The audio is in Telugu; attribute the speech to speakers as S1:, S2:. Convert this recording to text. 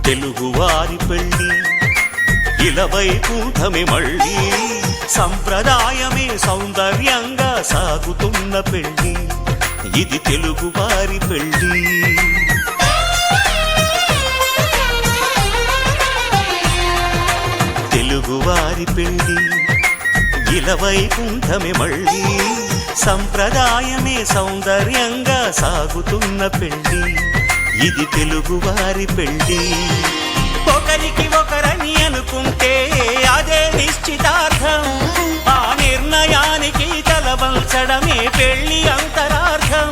S1: తెలుగువారి పెళ్ళి ఇలవైకుంఠమే మళ్ళీ సంప్రదాయమే సౌందర్యంగా సాగుతున్న పెళ్ళి ఇది తెలుగువారి పెళ్ళి తెలుగువారి పెళ్ళి ఇలవైకుంఠమే మళ్ళీ సంప్రదాయమే సౌందర్యంగా సాగుతున్న పెళ్ళి ఇది తెలుగువారి పెళ్ళి ఒకరికి ఒకరని అనుకుంటే అదే నిశ్చితార్థం ఆ నిర్ణయానికి తలవంచడమే పెళ్ళి అంతరార్థం